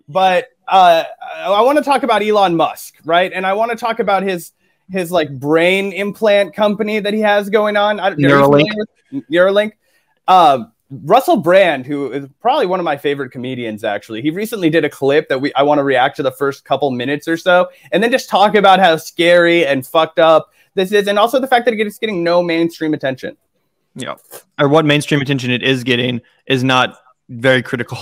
But I want to talk about Elon Musk, right? And I want to talk about his like brain implant company that he has going on. Neuralink. Neuralink. Russell Brand, who is probably one of my favorite comedians, actually, he recently did a clip that I want to react to the first couple minutes or so, and then just talk about how scary and fucked up this is, and also the fact that it's getting no mainstream attention. Yeah, or what mainstream attention it is getting is not very critical.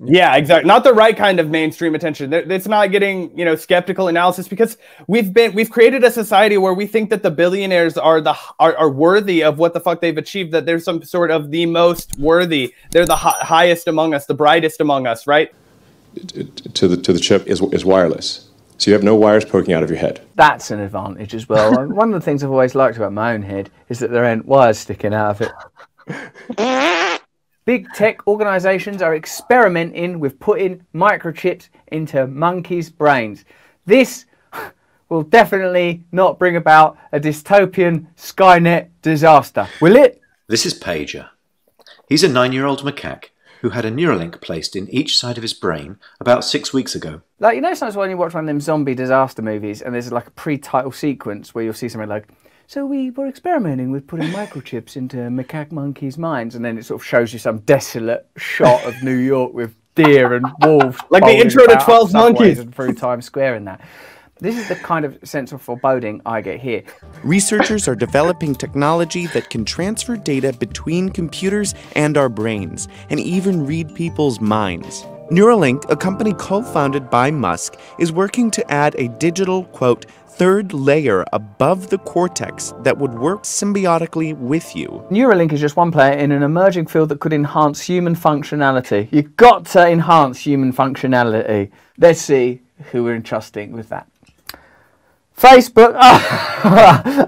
Yeah, exactly. Not the right kind of mainstream attention. It's not getting, skeptical analysis, because we've created a society where we think that the billionaires are worthy of what the fuck they've achieved, that there's some sort of the most worthy. They're the highest among us, the brightest among us, right? To the chip is wireless. So you have no wires poking out of your head. That's an advantage as well. One of the things I've always liked about my own head is that there ain't wires sticking out of it. Big tech organizations are experimenting with putting microchips into monkeys' brains. This will definitely not bring about a dystopian Skynet disaster, will it? This is Pager. He's a 9-year-old macaque who had a Neuralink placed in each side of his brain about 6 weeks ago. Like, sometimes when you watch one of them zombie disaster movies and there's like a pre-title sequence where you'll see something like, so we were experimenting with putting microchips into macaque monkeys' minds, and then it sort of shows you some desolate shot of New York with deer and wolves. Like the intro to 12 Monkeys. And through Times Square and that. This is the kind of sense of foreboding I get here. Researchers are developing technology that can transfer data between computers and our brains, and even read people's minds. Neuralink, a company co-founded by Musk, is working to add a digital, quote, third layer above the cortex that would work symbiotically with you. Neuralink is just one player in an emerging field that could enhance human functionality. You've got to enhance human functionality. Let's see who we're entrusting with that. Facebook.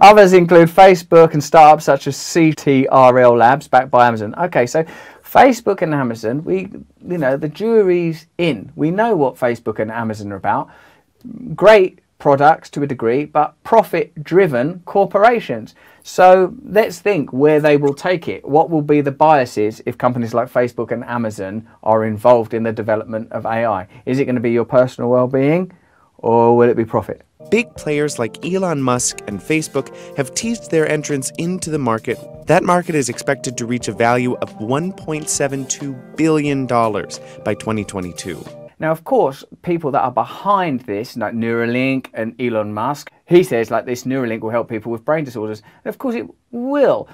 Others include Facebook and startups such as CTRL Labs, backed by Amazon. Okay, so Facebook and Amazon, the jury's in. We know what Facebook and Amazon are about. Great products to a degree, but profit-driven corporations. So let's think where they will take it. What will be the biases if companies like Facebook and Amazon are involved in the development of AI? Is it going to be your personal well-being, or will it be profit? Big players like Elon Musk and Facebook have teased their entrance into the market. That market is expected to reach a value of $1.72 billion by 2022. Now, of course, people that are behind this, like Neuralink and Elon Musk, he says like this Neuralink will help people with brain disorders. And of course it will.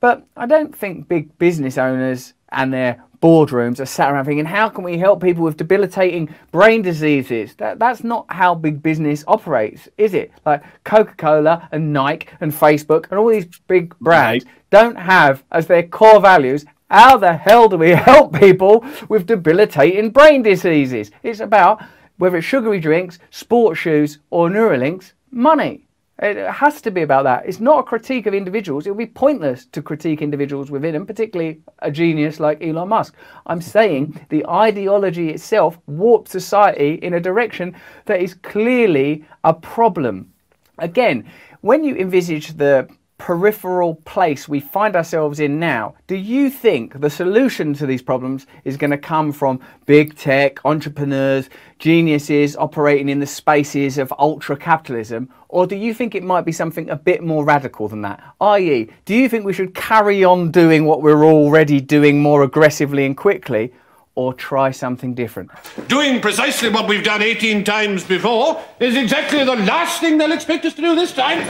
But I don't think big business owners and their boardrooms are sat around thinking, how can we help people with debilitating brain diseases? That's not how big business operates, is it? Like Coca-Cola and Nike and Facebook and all these big brands don't have as their core values, how the hell do we help people with debilitating brain diseases? It's about, whether it's sugary drinks, sports shoes or Neuralinks, money. It has to be about that. It's not a critique of individuals. It would be pointless to critique individuals within them, particularly a genius like Elon Musk. I'm saying the ideology itself warps society in a direction that is clearly a problem. Again, when you envisage the peripheral place we find ourselves in now, do you think the solution to these problems is going to come from big tech, entrepreneurs, geniuses operating in the spaces of ultra capitalism, or do you think it might be something a bit more radical than that? I.e., do you think we should carry on doing what we're already doing more aggressively and quickly, or try something different? Doing precisely what we've done 18 times before is exactly the last thing they'll expect us to do this time.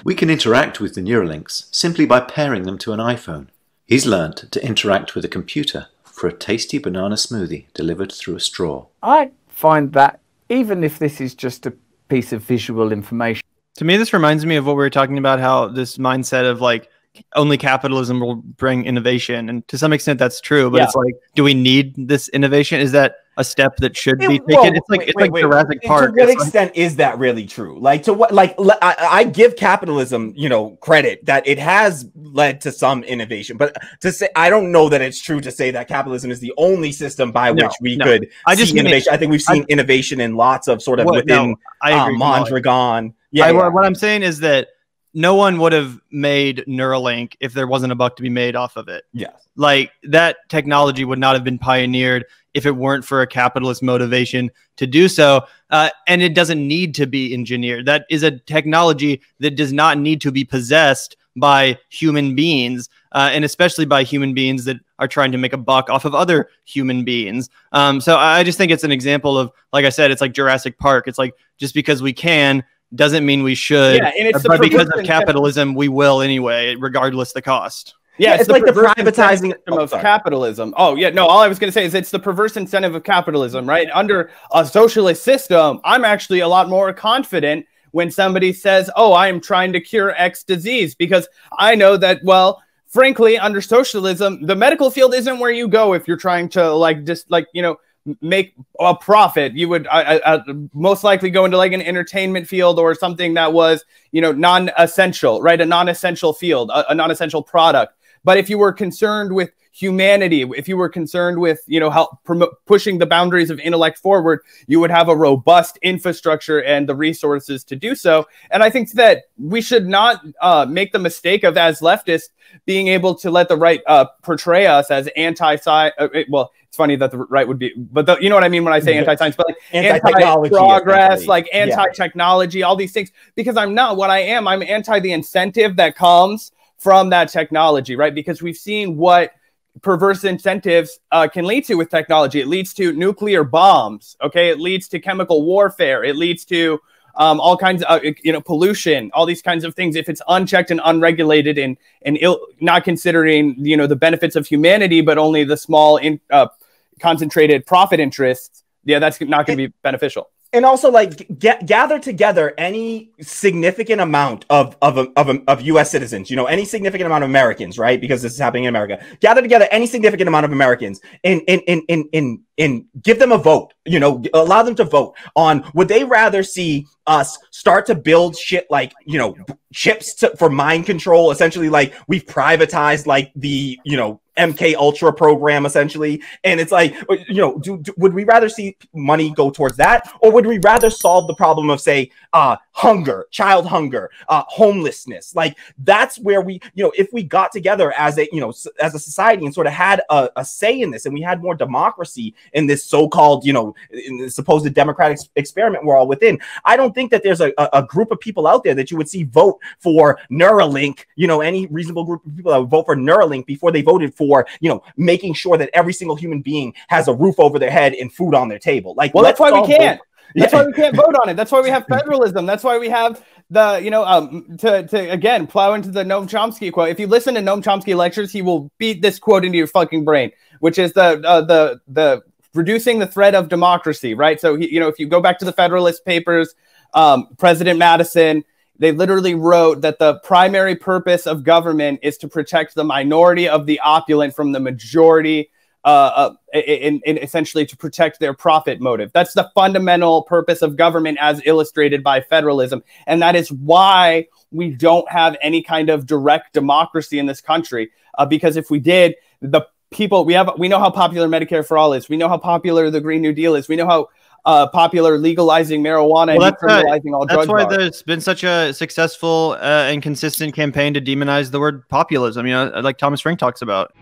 We can interact with the Neuralinks simply by pairing them to an iPhone. He's learnt to interact with a computer for a tasty banana smoothie delivered through a straw. I find that, even if this is just a piece of visual information. To me, this reminds me of what we were talking about, how this mindset of like, only capitalism will bring innovation, and to some extent that's true, but it's like, do we need this innovation? Is that a step that should be taken? It's like Jurassic Park. To what extent is that really true? Like, to what, like, I give capitalism, credit that it has led to some innovation, but to say, I don't know that it's true to say that capitalism is the only system by which we could see innovation. I think we've seen innovation in lots of sort of within Mondragon. What I'm saying is that no one would have made Neuralink if there wasn't a buck to be made off of it. Yes. Like, that technology would not have been pioneered if it weren't for a capitalist motivation to do so. And it doesn't need to be engineered. That is a technology that does not need to be possessed by human beings, and especially by human beings that are trying to make a buck off of other human beings. So I just think it's an example of, like I said, it's like Jurassic Park. It's like, just because we can doesn't mean we should. Yeah, and it's but because of capitalism, we will anyway, regardless the cost. Yeah, it's like the privatizing of capitalism. Oh, yeah. No, all I was going to say is it's the perverse incentive of capitalism, right? Under a socialist system, I'm actually a lot more confident when somebody says, oh, I am trying to cure X disease, because I know that, well, frankly, under socialism, the medical field isn't where you go if you're trying to make a profit. You would most likely go into like an entertainment field or something that was, non-essential, right? A non-essential field, a non-essential product. But if you were concerned with humanity, if you were concerned with, pushing the boundaries of intellect forward, you would have a robust infrastructure and the resources to do so. And I think that we should not make the mistake of, as leftists, being able to let the right portray us as anti-science. Well, it's funny that the right would be, but you know what I mean when I say anti-science, but like anti-progress, like anti-technology, all these things, because I'm not what I am. I'm anti the incentive that comes from that technology, right? Because we've seen what perverse incentives can lead to with technology. It leads to nuclear bombs, okay? It leads to chemical warfare. It leads to all kinds of, pollution, all these kinds of things. If it's unchecked and unregulated and not considering, the benefits of humanity, but only the small concentrated profit interests, that's not going to be beneficial. And also, like, gather together any significant amount of U.S. citizens, any significant amount of Americans, right? Because this is happening in America. Gather together any significant amount of Americans and give them a vote. Allow them to vote on, would they rather see us start to build shit like, chips for mind control? Essentially, like, we've privatized like the MK Ultra program, essentially. And it's like, would we rather see money go towards that? Or would we rather solve the problem of, say, hunger, child hunger, homelessness? Like, that's where we, if we got together as a, as a society and sort of had a say in this, and we had more democracy in this so-called, in the supposed democratic experiment we're all within, I don't think that there's a group of people out there that you would see vote for Neuralink, any reasonable group of people that would vote for Neuralink before they voted for, making sure that every single human being has a roof over their head and food on their table. Like, well, that's why we can't. That's why we can't vote on it. That's why we have federalism. That's why we have the, to again, plow into the Noam Chomsky quote. If you listen to Noam Chomsky lectures, he will beat this quote into your fucking brain, which is the reducing the threat of democracy, right? So, if you go back to the Federalist Papers, President Madison, they literally wrote that the primary purpose of government is to protect the minority of the opulent from the majority, in essentially to protect their profit motive. That's the fundamental purpose of government as illustrated by federalism. And that is why we don't have any kind of direct democracy in this country. Because if we did, the people we know how popular Medicare for All is. We know how popular the Green New Deal is. We know how popular legalizing marijuana and decriminalizing all drugs. That's why there's been such a successful and consistent campaign to demonize the word populism, like Thomas Frank talks about.